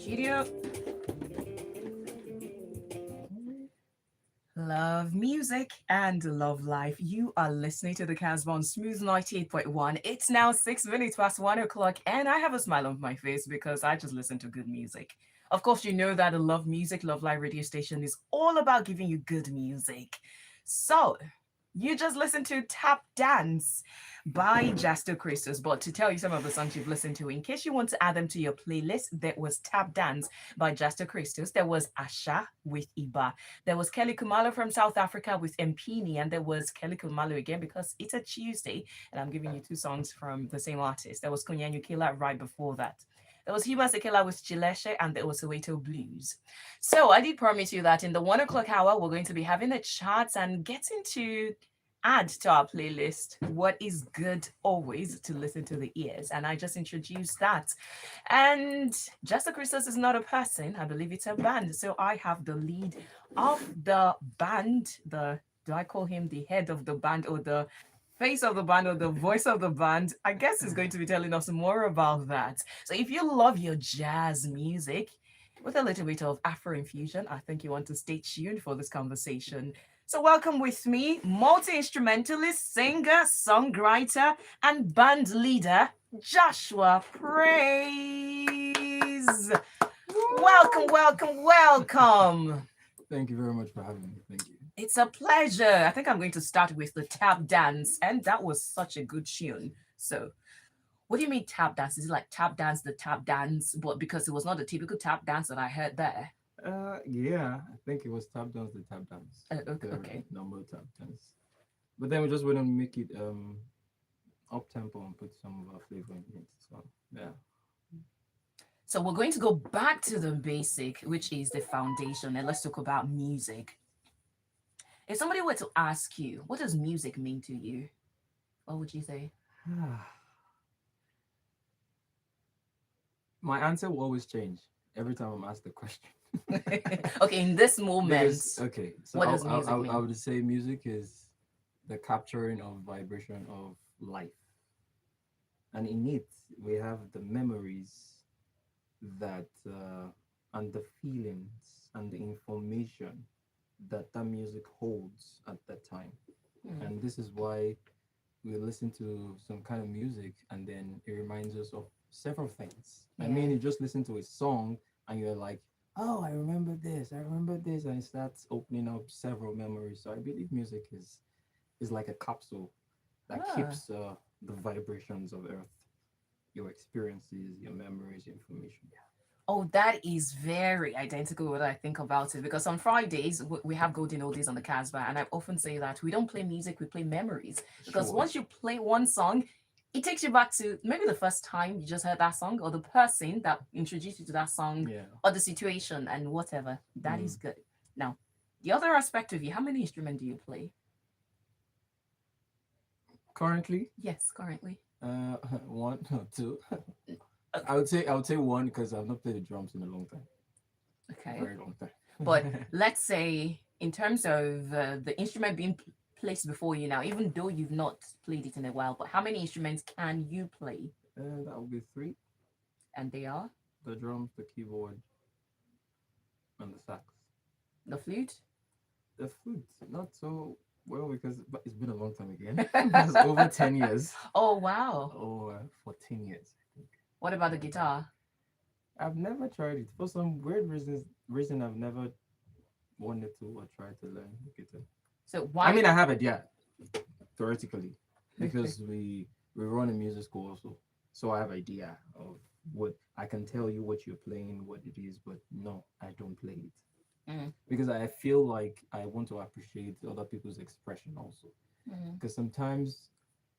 studio. Love music and love life. You are listening to the Casbah on Smooth 98.1. It's now 6 minutes past 1 o'clock, and I have a smile on my face because I just listen to good music. Of course, you know that the Love Music, Love Life radio station is all about giving you good music. So, you just listened to Tap Dance by Jasto Christos. But to tell you some of the songs you've listened to, in case you want to add them to your playlist, there was Tap Dance by Jasto Christos. There was Asha with Iba. There was Kelly Kumalo from South Africa with Mpini. And there was Kelly Kumalo again because it's a Tuesday. And I'm giving you two songs from the same artist. There was Kunyanyu Kila right before that. There was Huma Sekela with Chileshe, and there was Soweto Blues. So I did promise you that in the 1 o'clock hour, we're going to be having the charts and getting to add to our playlist what is good always to listen to the ears. And I just introduced that. And Just the Christos is not a person, I believe it's a band. So I have the lead of the band, do I call him the head of the band or the face of the band or the voice of the band? I guess he's going to be telling us more about that. So if you love your jazz music with a little bit of Afro infusion, I think you want to stay tuned for this conversation. So welcome with me, multi-instrumentalist, singer, songwriter, and band leader, Joshua Praise. Welcome, welcome, welcome. Thank you very much for having me. Thank you. It's a pleasure. I think I'm going to start with the tap dance, and that was such a good tune. So, what do you mean tap dance? Is it like tap dance, the tap dance, but because it was not the typical tap dance that I heard there? Yeah, I think it was tap dance, the tap dance, Okay, the okay. normal tap dance. But then we just went and make it up tempo and put some of our flavor in it. So yeah. So we're going to go back to the basic, which is the foundation, and let's talk about music. If somebody were to ask you, what does music mean to you? What would you say? My answer will always change every time I'm asked the question. Okay, in this moment, Because okay, so what does music I mean? would say music is the capturing of vibration of life, and in it we have the memories that and the feelings and the information that that music holds at that time. Mm, And this is why we listen to some kind of music and then it reminds us of several things. I yeah. mean, you just listen to a song and you're like, oh, I remember this, and it starts opening up several memories. So I believe music is like a capsule that Ah. keeps the vibrations of Earth, your experiences, your memories, your information. Oh, that is very identical what I think about it because on Fridays we have Golden Oldies on the Casbah, and I often say that we don't play music, we play memories. Because Sure. once you play one song, it takes you back to maybe the first time you just heard that song, or the person that introduced you to that song, Yeah. or the situation and whatever. That is Mm. good. Now, the other aspect of you, how many instruments do you play? Currently, Yes, currently. one or two. Okay. I would say one because I've not played the drums in a long time, a Okay. very long But time. let's say, in terms of the instrument being placed before you now, even though you've not played it in a while, but how many instruments can you play? That would be three: And they are the drums, the keyboard, and the sax. the flute. The flute, not so well because but it's been a long time again. It's over 10 years. Oh, wow. Or 14 years, I think. What about the guitar? I've never tried it for some weird reason. I've never wanted to or tried to learn the guitar. So I why? mean, I have it, yeah, theoretically, because we run a music school also, so I have idea of what I can tell you what you're playing, what it is, but no, I don't play it Mm, because I feel like I want to appreciate other people's expression also. mm, Because sometimes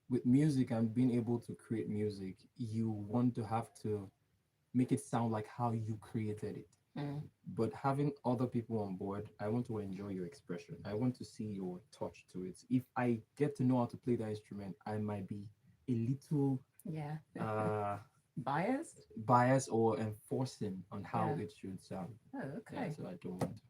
with music and being able to create music, you want to have to make it sound like how you created it. mm. But having other people on board, I want to enjoy your expression. I want to see your touch to it. If I get to know how to play that instrument, I might be a little Yeah. uh, Biased? biased or enforcing on how Yeah. it should sound. Oh, Yeah, okay. so I don't want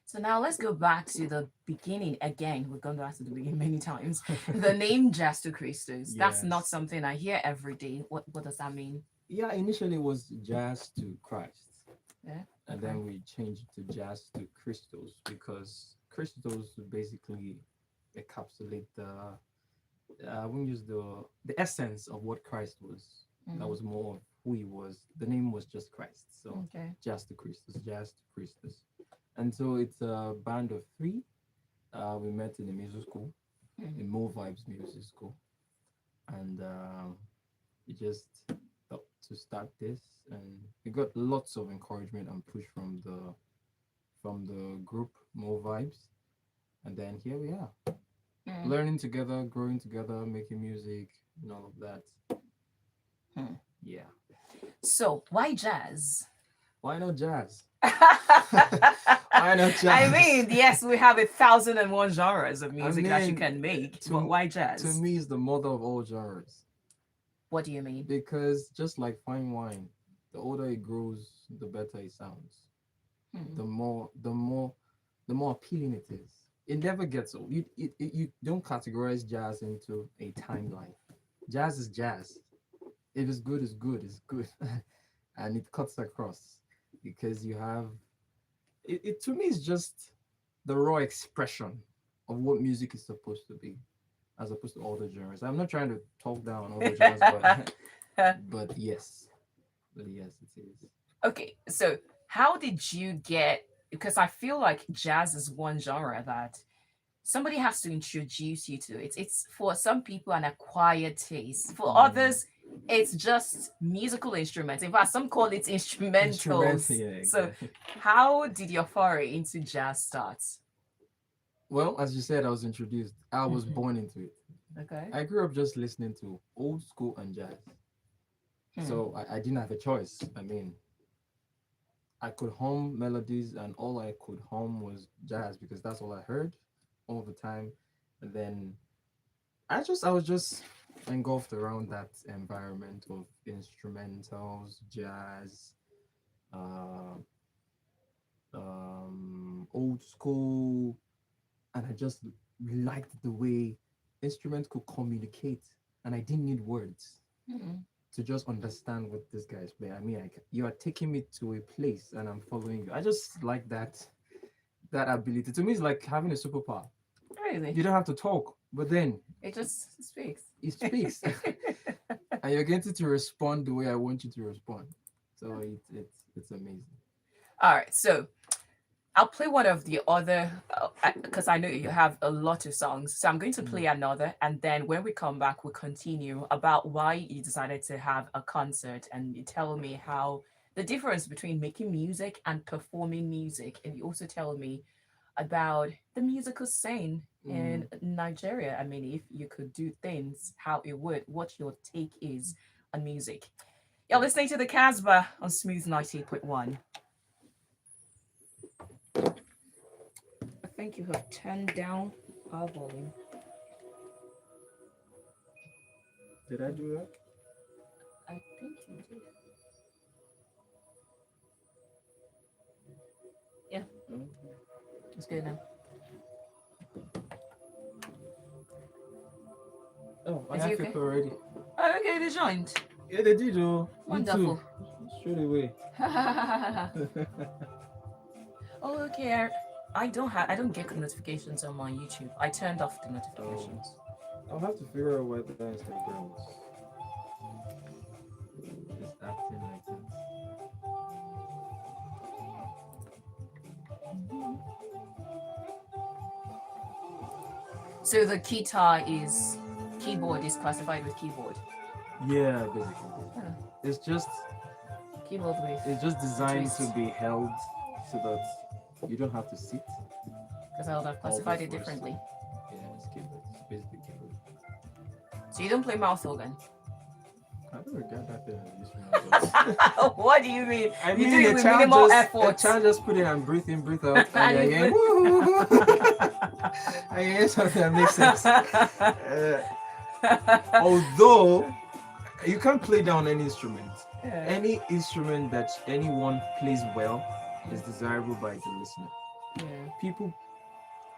So now let's go back to the beginning again. We've gone back to the beginning many times. The name Jasto Christos. That's not Yes. something I hear every day. What does that mean? Yeah, initially it was jazz to Christ. Yeah. and Okay. then we changed to jazz to crystals because crystals basically encapsulate the I won't use the essence of what Christ was. That Mm. was more of who he was. The name was just Christ. So Okay. Jazz to Christus, Jazz to Christus. And so it's a band of three. We met in the music school, Mm. in More Vibes Music School, and we just thought to start this, and we got lots of encouragement and push from the group More Vibes, and then here we are, Mm. learning together, growing together, making music, and all of that. Hmm. Yeah. So why jazz? Why not jazz? Why not I jazz? mean, yes, we have 1,001 genres of I music that you mean, can make, but to why to jazz? me, is the mother of all genres What do you mean? because just like fine wine, the older it grows, the better it sounds. Hmm. The more, the more appealing it is. It never gets old. You don't categorize jazz into a timeline. Jazz is jazz. If it's good, it's good. It's good, and it cuts across because you have it. To me, it's just the raw expression of what music is supposed to be, as opposed to all the genres. I'm not trying to talk down all the genres, but but yes, but yes, it is. Okay, so how did you get? Because I feel like jazz is one genre that somebody has to introduce you to it. It's for some people an acquired taste. For Mm. others, it's just musical instruments. In fact, some call it Instrument, instrumentals. yeah, So, exactly. how did your foray into jazz start? Well, as you said, I was introduced. I was Mhm. born into it. Okay. I grew up just listening to old school and jazz, Hmm. so I didn't have a choice. I mean, I could hum melodies, and all I could hum was jazz because that's all I heard all the time. And then I was just engulfed around that environment of instrumentals, jazz, uh, old school, and I just liked the way instruments could communicate, and I didn't need words Hmm. to just understand what this guy is playing. I mean, you are taking me to a place, and I'm following you. I just like that ability. To me, it's like having a superpower. Really? You don't have to talk, but then It just speaks. it speaks, and you're getting to respond the way I want you to respond. So it's amazing. All right. So, I'll play one of the other because I know you have a lot of songs. So I'm going to Mm. play another, and then when we come back, we'll continue about why you decided to have a concert, and you tell me how the difference between making music and performing music, and you also tell me about the musical scene Mm. in Nigeria. I mean, if you could do things, how it would, what your take is on music. You're listening to the Casbah on Smooth 98.1. I think you have turned down our volume. Did I do that? I think you did. Yeah, Okay. it's good now. Oh, I Is he have okay? people already. Oh, okay, they joined. Yeah, they did. Oh, me too. Wonderful. Straight away. Oh, okay. I don't get notifications on my YouTube. I turned off the Oh, notifications. I'll have to figure out why the Instagram is acting like that. So the guitar is keyboard is classified with keyboard. Yeah, basically. Huh. It's just Keyboard with it's just a designed to twist. be held so that you don't have to sit Because I would have all the classified it first. differently. Yeah, it's keyboard. It's basically keyboard. So you don't play mouth organ. I don't regard that thing as an instrument, but What do you mean? I You do mean, it with minimal effort. a child just put in and breathe in, breathe out, and And you're you again, put woo, and you hear something that makes sense. Although you can't play down any instrument, Yeah. any instrument that anyone plays well is desirable by the listener. Yeah. People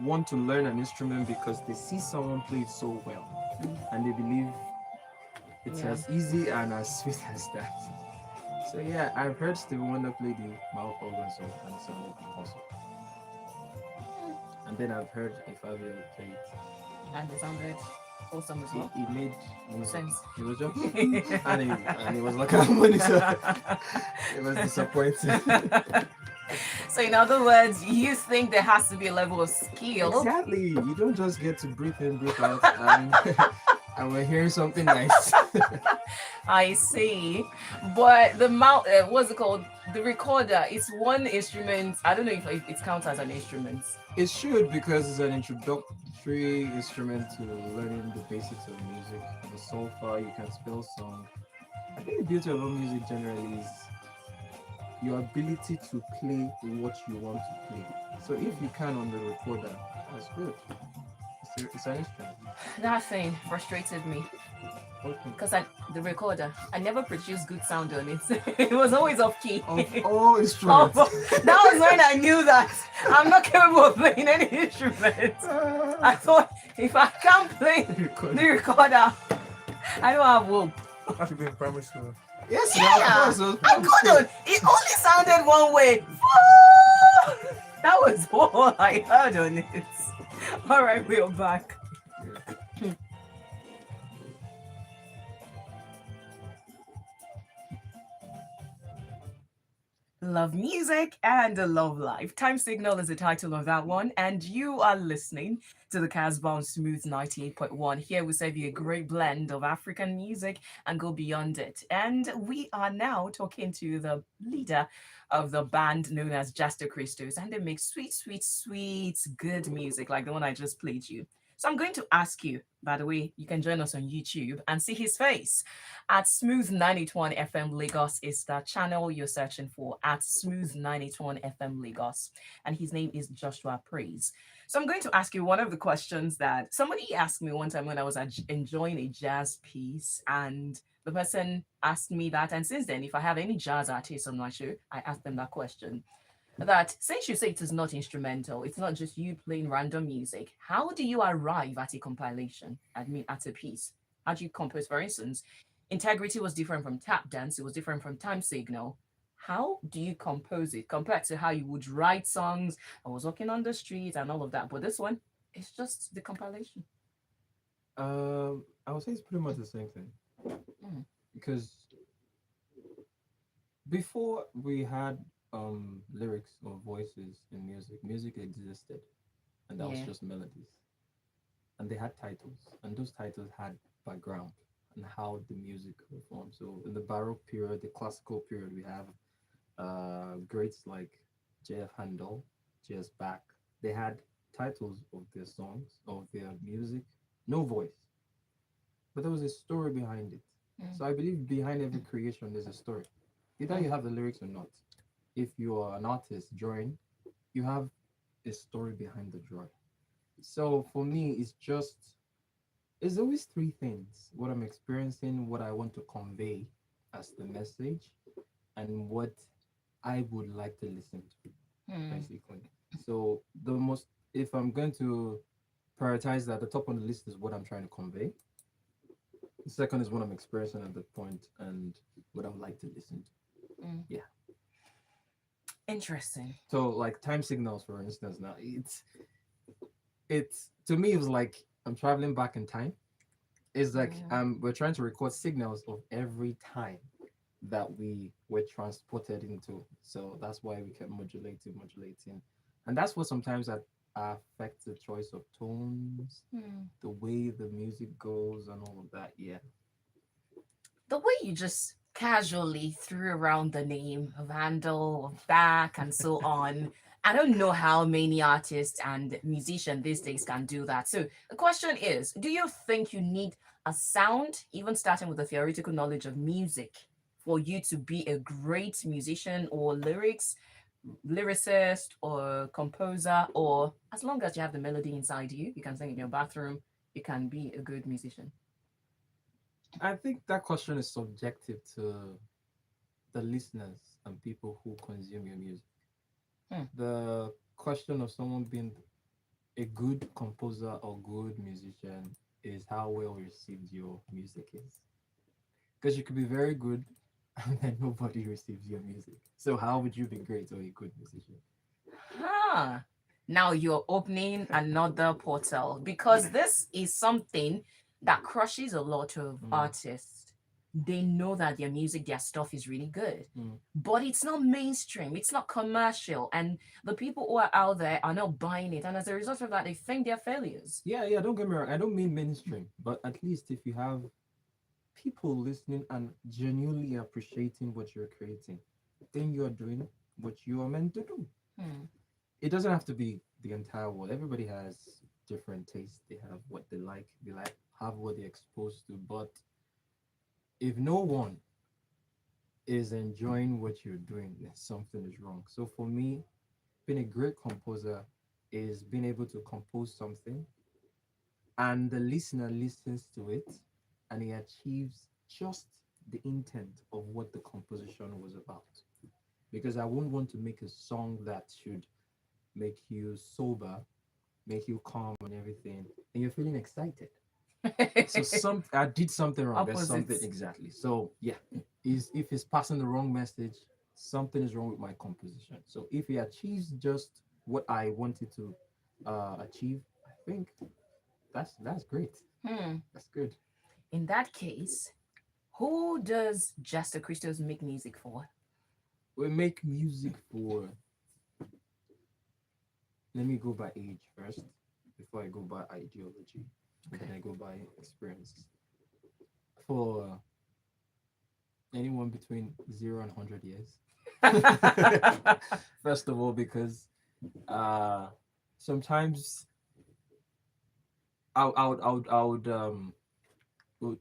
want to learn an instrument because they see someone play it so well, Mm. and they believe it's Yeah. as easy and as sweet as that. So yeah, I've heard Stevie Wonder play the mouth organ song and it sounded awesome. And then I've heard a 5-year-old play it. And it sounded awesome as He, well. he made music. Sense. He was just and he was like harmony, so it was disappointing. So, in other words, you think there has to be a level of skill. Exactly. You don't just get to breathe in, breathe out, and and we're hearing something nice. I see. But the mount, what's it called? The recorder, it's one instrument. I don't know if it counts as an instrument. It should because it's an introductory instrument to learning the basics of music. The solfa, you can spell song. I think the beauty of all music generally is your ability to play what you want to play. So if you can on the recorder, that's good. It's an instrument. That thing frustrated me Okay. because the recorder, I never produced good sound on it. It was always off key. Of all Oh, instruments. that was when I knew that I'm not capable of playing any instrument. I thought if I can't play the recorder, I don't have hope. That should be in primary school. Yes, Yeah, of course. I couldn't. It only sounded one way. That was all I heard on it. All right, we're back. Love music and love life. Time Signal is the title of that one, and you are listening to the Casbon Smooth 98.1. Here we serve you a great blend of African music and go beyond it. And we are now talking to the leader of the band known as Jaster Christos, and they make sweet, sweet, sweet, good music like the one I just played you. So I'm going to ask you, by the way, you can join us on YouTube and see his face. At Smooth 981 FM Lagos is the channel you're searching for, at Smooth 981 FM Lagos. And his name is Joshua Praise. So I'm going to ask you one of the questions that somebody asked me one time when I was enjoying a jazz piece. And the person asked me that. And since then, if I have any jazz artists on my show, I ask them that question. That since you say it is not instrumental, it's not just you playing random music, how do you arrive at a compilation? I mean, at a piece? How do you compose? For instance, Integrity was different from Tap Dance, it was different from Time Signal. How do you compose it compared to how you would write songs? I was walking on the street and all of that, but this one, it's just the compilation. I would say it's pretty much the same thing Mm. because before we had lyrics or voices in music, music existed, and that was Yeah. just melodies, and they had titles, and those titles had background and how the music was formed. So in the Baroque period, the classical period, we have greats like J.F. Handel, J.S. Bach. They had titles of their songs, of their music, no voice, but there was a story behind it. Mm. So I believe behind every creation there's a story. Either you Mm. have the lyrics or not. If you are an artist drawing, you have a story behind the drawing. So for me, it's always three things: what I'm experiencing, what I want to convey as the message, and what I would like to listen to, Mm. basically. So the most, if I'm going to prioritize that, the top on the list is what I'm trying to convey. The second is what I'm experiencing at that point and what I would like to listen to. Mm. Yeah. Interesting. So like time signals, for instance, now it's to me it was like I'm traveling back in time. It's like Mm. we're trying to record signals of every time that we were transported into. So that's why we kept modulating. And that's what sometimes that affects the choice of tones, Mm. the way the music goes and all of that. Yeah. The way you just casually threw around the name of Handel, of Bach, and so on. I don't know how many artists and musicians these days can do that. So the question is, do you think you need a sound, even starting with the theoretical knowledge of music, for you to be a great musician or lyricist or composer, or as long as you have the melody inside you, you can sing in your bathroom, you can be a good musician? I think that question is subjective to the listeners and people who consume your music. Hmm. The question of someone being a good composer or good musician is how well received your music is. Because you could be very good, and then nobody receives your music. So how would you be great or a good musician? Huh. Now you're opening another portal because this is something that crushes a lot of Mm, artists. They know that their music, their stuff is really good, mm. but it's not mainstream, it's not commercial, and the people who are out there are not buying it. And as a result of that, they think they're failures. Yeah, yeah, don't get me wrong. I don't mean mainstream, but at least if you have people listening and genuinely appreciating what you're creating, then you're doing what you are meant to do. Hmm. It doesn't have to be the entire world. Everybody has different tastes. They have what they like, have what they're exposed to. But if no one is enjoying what you're doing, then something is wrong. So for me, being a great composer is being able to compose something and the listener listens to it and he achieves just the intent of what the composition was about. Because I wouldn't want to make a song that should make you sober, make you calm and everything, and you're feeling excited. So some I did something wrong. There's something Opposites. exactly. So yeah, is if it's passing the wrong message, something is wrong with my composition. So if it achieves just what I wanted to achieve, I think that's great. Hmm. That's good. In that case, who does Jester Christos make music for? We make music for. Let me go by age first before I go by ideology, and then Okay. I go by experience. For anyone between 0 and 100 years. First of all, because uh, sometimes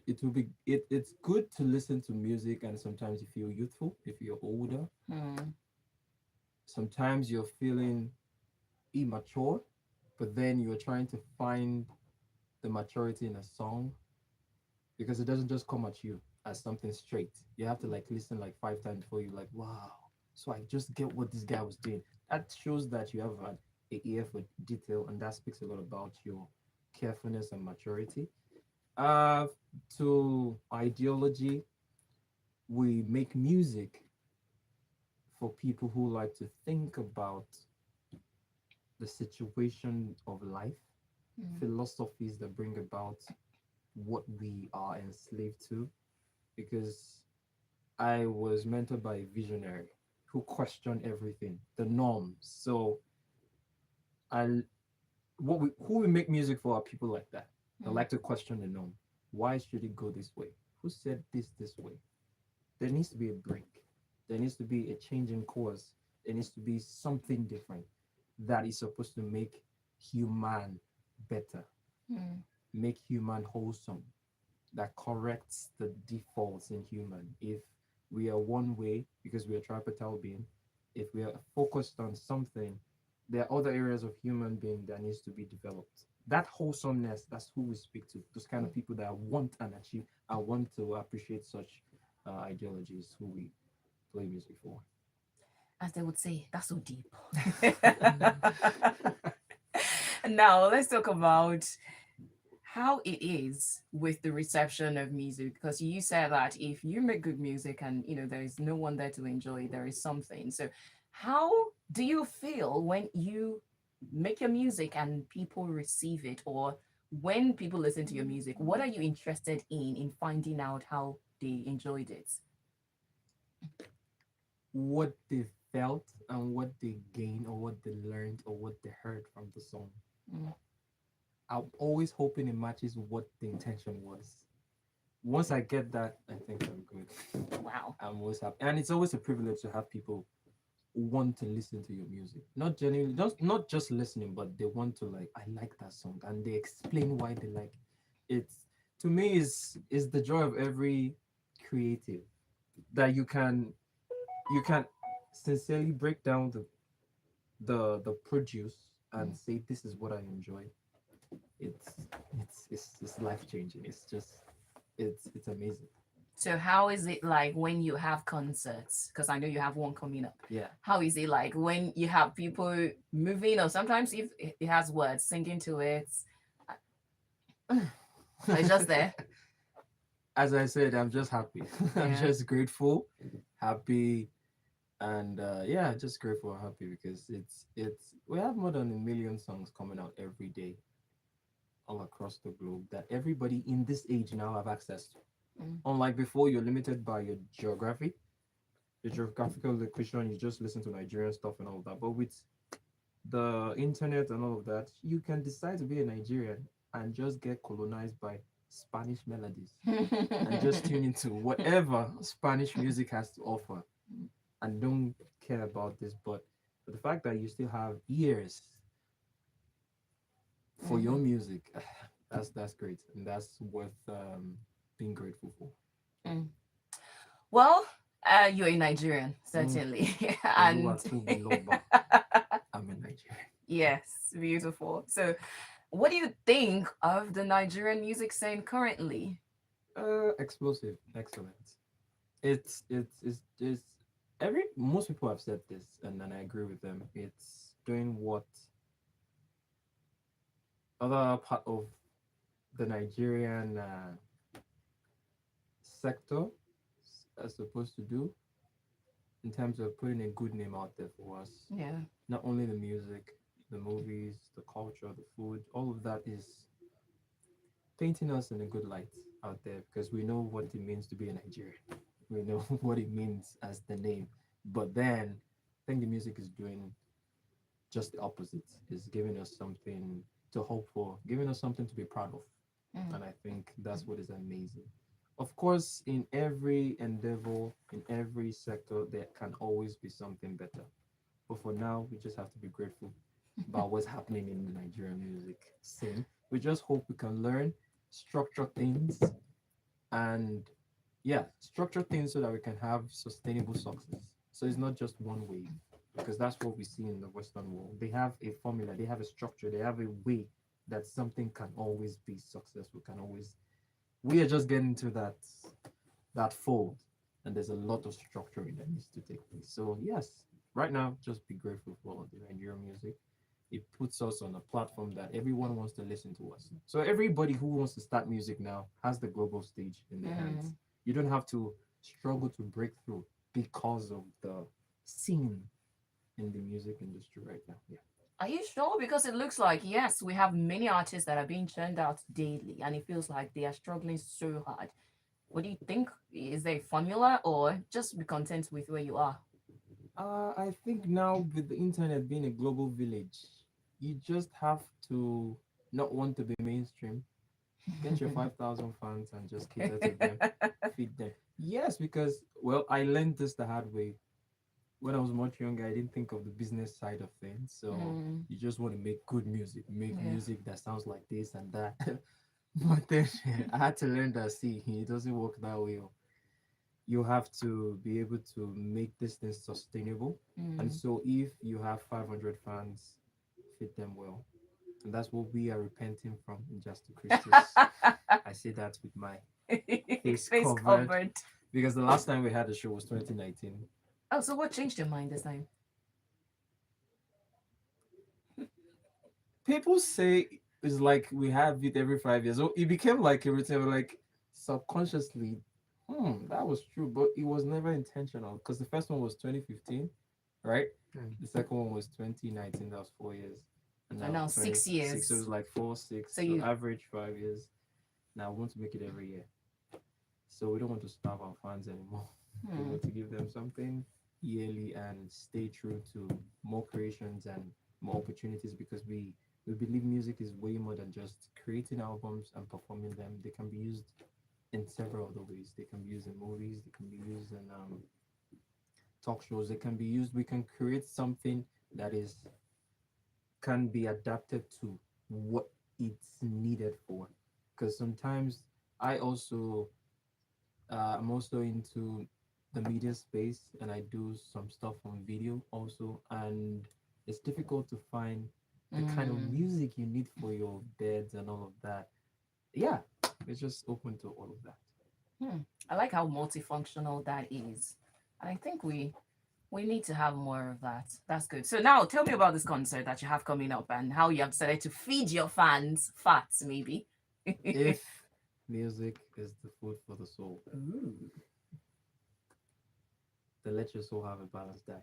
it will be it's good to listen to music, and sometimes you feel youthful if you're older. Hmm. Sometimes you're feeling immature, but then you're trying to find the maturity in a song because it doesn't just come at you as something straight. You have to like listen like 5 times before you like, wow. So I just get what this guy was doing. That shows that you have an ear for detail, and that speaks a lot about your carefulness and maturity. Uh, to ideology, we make music for people who like to think about the situation of life, Hmm. philosophies that bring about what we are enslaved to, because I was mentored by a visionary who questioned everything, the norms. So I who we make music for are people like that. They Hmm. like to question the norm. Why should it go this way? Who said this way? There needs to be a break. There needs to be a change in course. There needs to be something different that is supposed to make human better, Hmm. make human wholesome, that corrects the defaults in human. If we are one way because we are tripartite being, if we are focused on something, there are other areas of human being that needs to be developed. That wholesomeness, that's who we speak to. Those kind of people that want and achieve, I want to appreciate such ideologies who we play music for. As they would say, that's so deep. Now let's talk about how it is with the reception of music, because you said that if you make good music and there is no one there to enjoy, there is something. So how do you feel when you make your music and people receive it, or when people listen to your music? What are you interested in finding out how they enjoyed it? What they felt and what they gained or what they learned or what they heard from the song. Mm. I'm always hoping it matches what the intention was. Once I get that, I think I'm good. Wow. I'm always happy, and it's always a privilege to have people want to listen to your music. Not genuinely, not just listening, but they want to like, I like that song, and they explain why they like it. It's to me is the joy of every creative that you can sincerely break down the produce and Mm. say this is what I enjoy. It's it's life changing. It's just it's amazing. So how is it like when you have concerts? Because I know you have one coming up. Yeah. How is it like when you have people moving, or sometimes if it has words singing to it, or it's just there? as I said, I'm just happy. I'm Yeah. just grateful, happy, and yeah, just grateful and happy because it's we have more than a million songs coming out every day all across the globe that everybody in this age now have access to. Mm. Unlike before, you're limited by your geography, your geographical location. You just listen to Nigerian stuff and all that. But with the internet and all of that, you can decide to be a Nigerian and just get colonized by Spanish melodies and just tune into whatever Spanish music has to offer and don't care about this. But the fact that you still have ears for your Mhm. music, that's great and that's worth being grateful for. Mm. Well, you're a Nigerian, Mm. certainly. And Oluwatobiloba, I'm a Nigerian. yes, beautiful. So, what do you think of the Nigerian music scene currently? Explosive, excellent. It's every most people have said this, and I agree with them. It's doing what other part of the Nigerian sector are supposed to do in terms of putting a good name out there for us. Yeah. Not only the music, the movies, the culture, the food, all of that is painting us in a good light out there because we know what it means to be a Nigerian. We know what it means as the name. But then I think the music is doing just the opposite. It's giving us something to hope for, giving us something to be proud of. Mm. And I think that's what is amazing. Of course, in every endeavor, in every sector, there can always be something better. But for now, we just have to be grateful about what's happening in the Nigerian music scene. We just hope we can learn, structure things, and yeah, structure things so that we can have sustainable success. So it's not just one wave, because that's what we see in the Western world. They have a formula, they have a structure, they have a way that something can always be successful, can always. We are just getting to that fold, and there's a lot of structuring that needs to take place. So yes, right now, just be grateful for the Nigerian music. It puts us on a platform that everyone wants to listen to us. So everybody who wants to start music now has the global stage in their hands. Mm. You don't have to struggle to break through because of the scene in the music industry right now. Yeah. Are you sure? Because it looks like, yes, we have many artists that are being churned out daily, and it feels like they are struggling so hard. What do you think? Is there a formula, or just be content with where you are? I think now with the internet being a global village, you just have to not want to be mainstream. Get your 5,000 fans and just cater to them, feed them. Yes, because, well, I learned this the hard way. When I was much younger, I didn't think of the business side of things. So Mm, you just want to make good music, make yeah. music that sounds like this and that. But then I had to learn that, see, it doesn't work that way. You have to be able to make this thing sustainable. And Mm. so if you have 500 fans, feed them well. And that's what we are repenting from in Just to Christus. I say that with my face Face covered covered. because the last time we had the show was 2019. Oh, so what changed your mind this time? People say it's like we have it every 5 years. So it became like a routine, like subconsciously, that was true, but it was never intentional because the first one was 2015, right? The second one was 2019, that was 4 years. And And now now 26, so it 6 years. was like 4, 6, So so you average 5 years. Now we want to make it every year. So we don't want to starve our fans anymore. We hmm. want to give them something yearly and stay true to more creations and more opportunities because we believe music is way more than just creating albums and performing them. They can be used in several other ways. They can be used in movies. They can be used in talk shows. They can be used. We can create something that is can be adapted to what it's needed for. Because sometimes I also I'm also into the media space and I do some stuff on video also. And it's difficult to find the kind of Mm. music you need for your beds and all of that. Yeah, it's just open to all of that. Hmm. I like how multifunctional that is. And I think we need to have more of that. That's good. So now tell me about this concert that you have coming up and how you have decided to feed your fans fats, maybe. If Music is the food for the soul. Ooh. To let your soul have a balanced diet.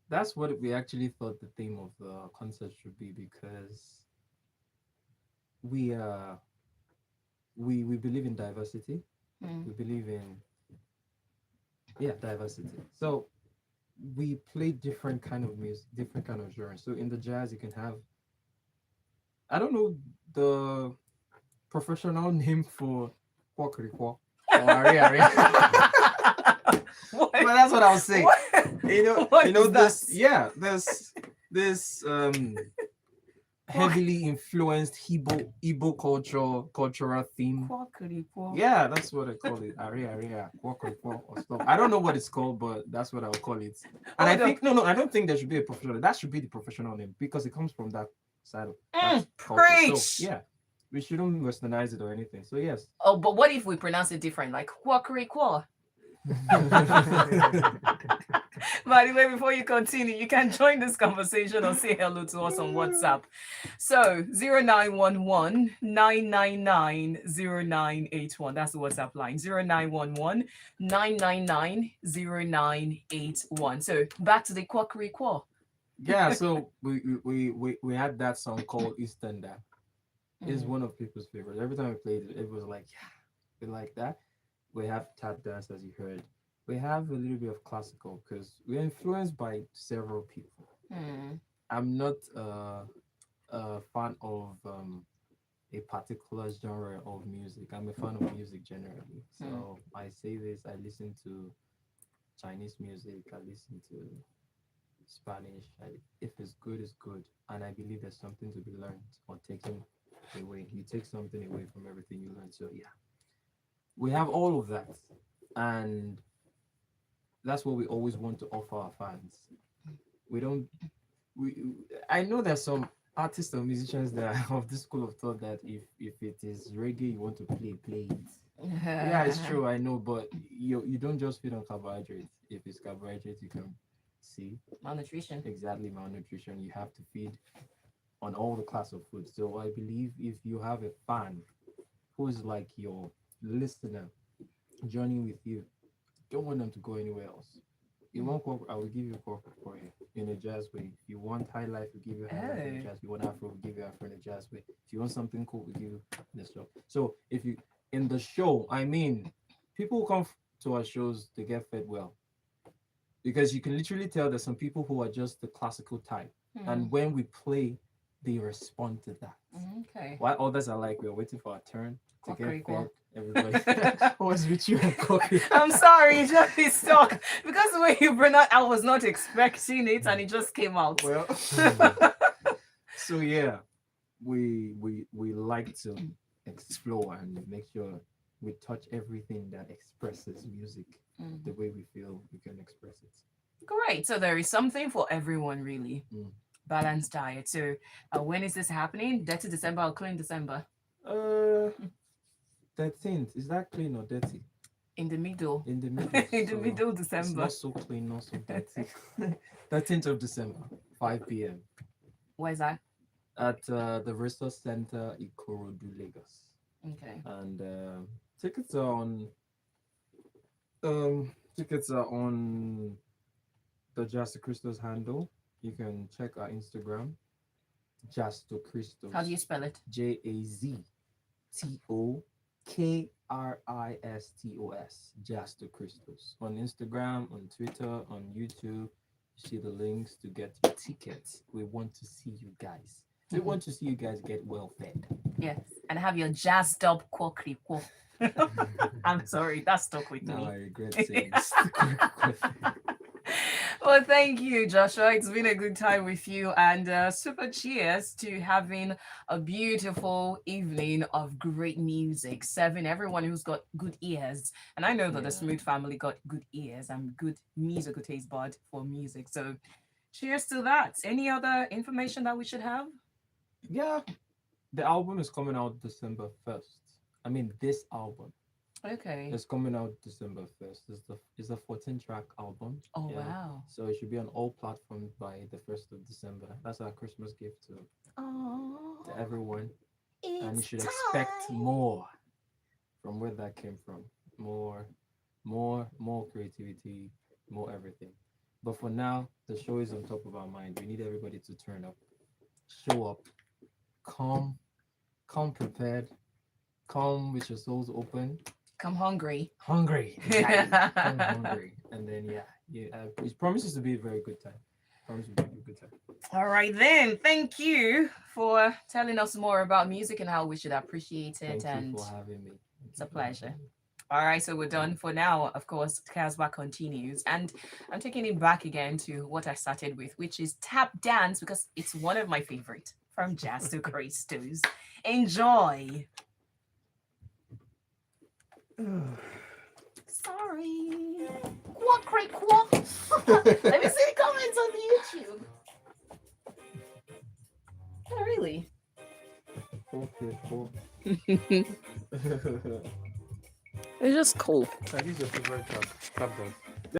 That's what we actually thought the theme of the concert should be because we we believe in diversity. Mm. We believe in diversity. So we play different kind of music, different kind of genres. So in the jazz, you can have I don't know the professional name for quack or aria. What? But that's what I was saying. What? You What know is that? this. Yeah, this Quack- heavily influenced Igbo cultural theme. Quackity-quack. Yeah, that's what I call it. Aria, kwakwa, or stuff. I don't know what it's called, but that's what I would call it. And I Hold on. think no, I don't think there should be a professional. That should be the professional name because it comes from that side of that culture. So Preach. yeah, we shouldn't westernize it or anything. So yes. Oh, but what if we pronounce it different, like quackery quack? By the way, before you continue, you can join this conversation or say hello to us on WhatsApp. So 0911 999 0981. That's the WhatsApp line. 0911 999 0981. So back to the quackery quack. Yeah, so we had that song called Eastender. It's Mm. one of people's favorites. Every time we played it, it was like, yeah, we like that. We have tap dance, as you heard. We have a little bit of classical because we're influenced by several people. Mm. I'm not a fan of a particular genre of music. I'm a fan of music generally. Mm. So I say this, I listen to Chinese music, I listen to Spanish. If it's good, it's good. And I believe there's something to be learned or taken away. You take something away from everything you learn. So yeah, we have all of that. And that's what we always want to offer our fans. We don't we I know there's some artists or musicians that are of this school of thought that if it is reggae you want to play it. Yeah, it's true, I know, but you don't just feed on carbohydrates. If it's carbohydrates, you can see Malnutrition. exactly malnutrition. You have to feed on all the class of food. So I believe if you have a fan who's like your listener journeying with you, don't want them to go anywhere else. You want corporate, I will give you corporate for you in a jazz way. If you want high life, we give you high life in a Oh. jazz. If you want Afro, we give you Afro in a jazz way. If you want something cool, we give you this show. So if you in the show, I mean, people who come to our shows, they get fed well because you can literally tell there's some people who are just the classical type, and Mm. when we play, they respond to that. Okay. While others are like, we're waiting for our turn to Quackery get fed. quack. Everybody, what's with you and coffee? I'm sorry, it just is stuck because the way you pronounce, I was not expecting it, and it just came out. Well, so yeah, we like to explore and make sure we touch everything that expresses music the Mm. way we feel we can express it. Great. So there is something for everyone, really. Mm. Balanced diet. So when is this happening? Dirty December or clean December? Uh, 13th, is that clean or dirty? In the middle. In the middle, In the so middle it's December. not so clean, not so dirty. 13th of December, 5 p.m. Where's that? at the Resource Center, Ikorodu, Lagos. Okay. And tickets are on tickets are on the Jazz to Christos handle. You can check our Instagram, Jazz to How do you Christos, spell it? JazTokristos, Jazz to Christos. On Instagram, on Twitter, on YouTube. You see the links to get your tickets. We want to see you guys. We want to see you guys get well fed. Yes. And have your jazzed up quackly quack. I'm sorry, that stuck with Now me. I regret saying this. Well, thank you, Joshua. It's been a good time with you, and super cheers to having a beautiful evening of great music, serving everyone who's got good ears. And I know that the Yeah. Smooth family got good ears and good musical taste bud for music. So, cheers to that. Any other information that we should have? Yeah, the album is coming out December 1st. I mean, this album Okay. is coming out December 1st. It's a 14-track album. Oh, Yeah. wow. So it should be on all platforms by the 1st of December. That's our Christmas gift to Oh. everyone. and you It's should expect time. more from where that came from. More, more creativity, more everything. But for now, the show is on top of our mind. We need everybody to turn up, show up, come, come prepared, come with your souls open, Come hungry. hungry, exactly, come hungry, and then yeah, it promises to be a very good time. Promises to be a good time. All right, then. Thank you for telling us more about music and how we should appreciate it. Thank you And for having me. Thank it's you a for having pleasure. me. All right, so we're done for now. Of course, Casbah continues. And I'm taking it back again to what I started with, which is tap dance, because it's one of my favorite from jazz to Christos. Enjoy. Sorry. Quack, crack, quack. Let me see the comments on the YouTube. Oh, really? Okay, cool. It's just cool. That is your favorite tap dance.